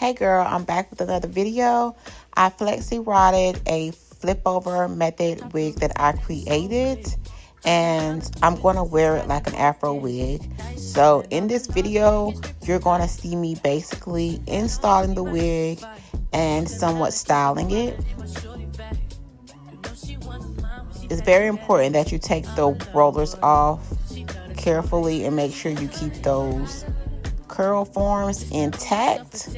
Hey girl, I'm back with another video. I flexi rodded a flip over method wig that I created, and I'm going to wear it like an Afro wig. So in this video, you're going to see me basically installing the wig and somewhat styling it. It's very important that you take the rollers off carefully and make sure you keep those curl forms intact.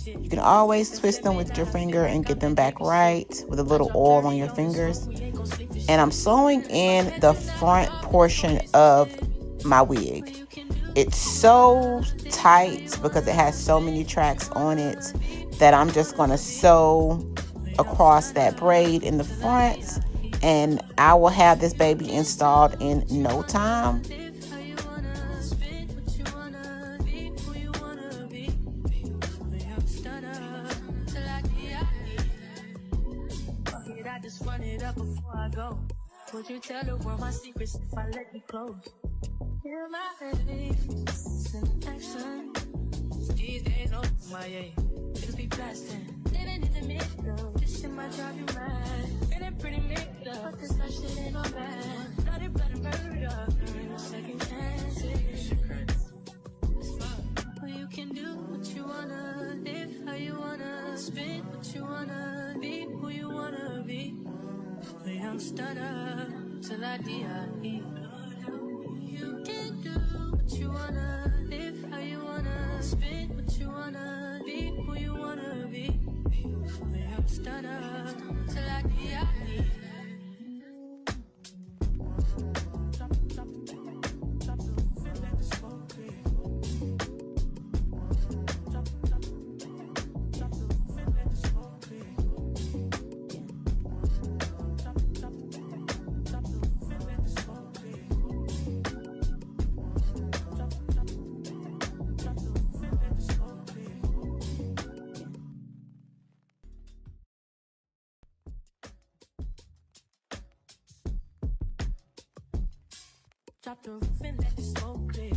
You can always twist them with your finger and get them back right with a little oil on your fingers. And I'm sewing in the front portion of my wig. It's so tight because it has so many tracks on it that I'm just going to sew across that braid in the front, and I will have this baby installed in no time. Run it up before I go. Would you tell the world my secrets if I let you close? Yeah, my baby, it's an action. These days, oh my, it'll be blasting. Living in the middle, this shit might drive you mad. Feeling pretty mixed up, but this life shit ain't all bad. Bloody, bloody murder, there ain't no second chances. Well, you can do what you wanna, live how you wanna, spit what you wanna, be who you wanna be. A young stunner till I die. You can do what you wanna, live how you wanna, spit what you wanna, be who you wanna be. A young stunner till I die. Drop the roof and let the smoke clear.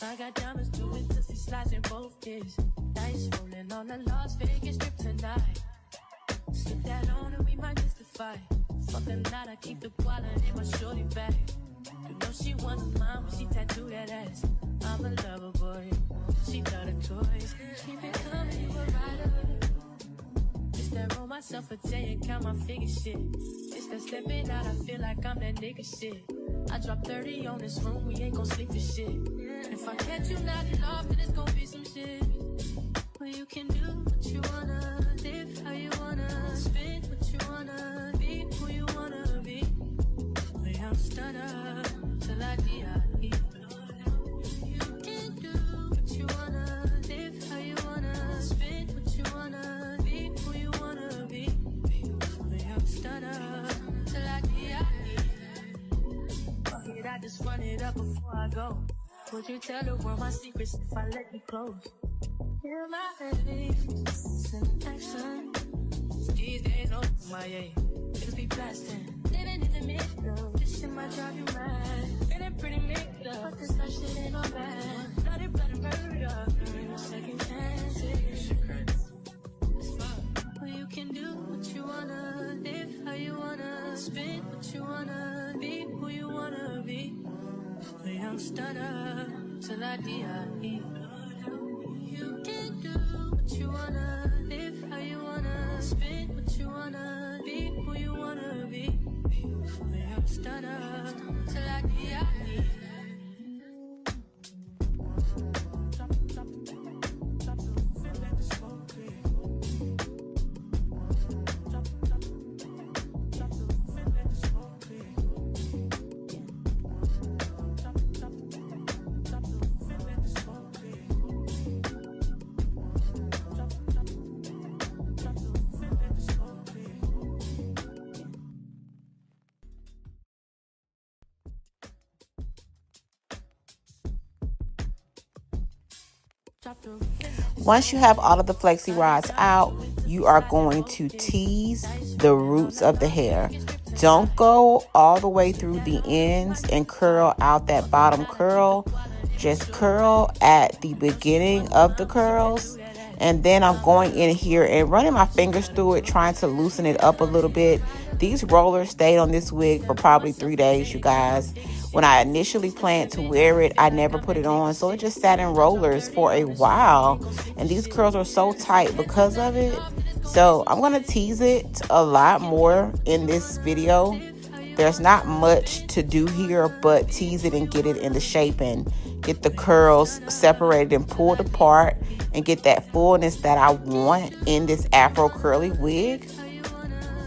I got diamonds doing pussy slides in both ears. Dice rolling on the Las Vegas strip tonight. Slip that on and we might mystify. Fuck the night, I keep the wallet in my shorty bag. You know she wants mine when she tattoo that ass. I'm a lover boy, she love the toys. Keep it coming, you a rider. It's that roll myself a J and count my figure shit. It's that stepping out, I feel like I'm that nigga shit. I drop 30 on this room, we ain't gon' sleep for shit. If I catch you nodding off, then it's gon' be some shit. Well, you can do what you wanna, live how you wanna, spit what you wanna, be who you wanna be. Well, I'm stunner till I die. You can do what you wanna, live how you wanna, spit what you wanna, be who you wanna be. Well, I'm stunner till I die. I just run it up before I go. Would you tell the world my secrets if I let you close? Yeah, my baby, it's an action. These days, oh my, it'll be blasting. Living in the middle, this shit might drive you mad. Feeling pretty mixed up, but this life shit ain't all bad. Bloody, bloody murder, there ain't no second chances. Well, you can do what you wanna, live how you wanna, spit what you wanna, be who you wanna be. A young stunner till I die. You can do what you wanna, live how you wanna, spit what you wanna, be who you wanna be. A young stunner till I die. Once you have all of the flexi rods out, you are going to tease the roots of the hair. Don't go all the way through the ends and curl out that bottom curl. Just curl at the beginning of the curls And then I'm going in here and running my fingers through it, trying to loosen it up a little bit. These rollers stayed on this wig for probably 3 days, you guys. When I initially planned to wear it, I never put it on, so it just sat in rollers for a while. And these curls are so tight because of it. So I'm going to tease it a lot more in this video. There's not much to do here but tease it and get it in the shape and get the curls separated and pulled apart and get that fullness that I want in this Afro curly wig.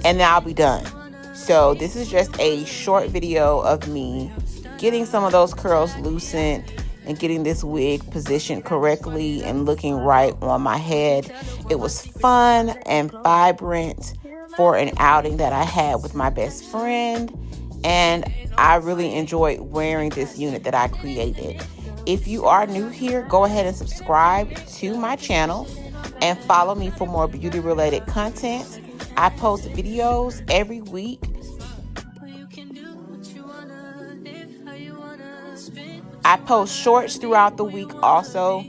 And then I'll be done. So this is just a short video of me getting some of those curls loosened and getting this wig positioned correctly and looking right on my head. It was fun and vibrant for an outing that I had with my best friend, and I really enjoyed wearing this unit that I created. If you are new here, go ahead and subscribe to my channel and follow me for more beauty related content. I post videos every week. I post shorts throughout the week also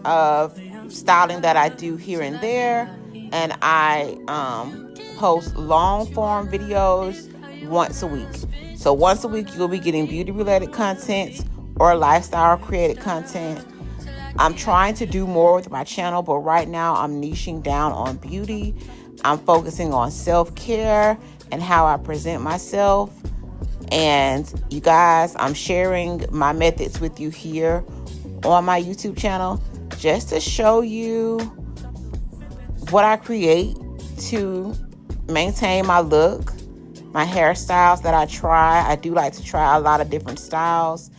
of styling that I do here and there. And I post long form videos once a week. So once a week, you'll be getting beauty related content or lifestyle created content. I'm trying to do more with my channel, but right now I'm niching down on beauty. I'm focusing on self-care and how I present myself. And you guys, I'm sharing my methods with you here on my YouTube channel just to show you what I create to maintain my look, my hairstyles that I try. I do like to try a lot of different styles.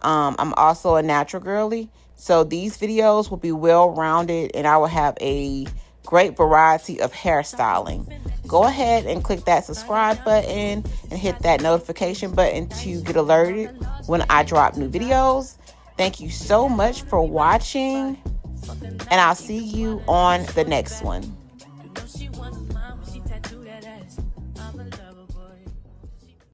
I'm also a natural girly, so these videos will be well-rounded and I will have a great variety of hairstyling. Go ahead and click that subscribe button and hit that notification button to get alerted when I drop new videos. Thank you so much for watching, and I'll see you on the next one.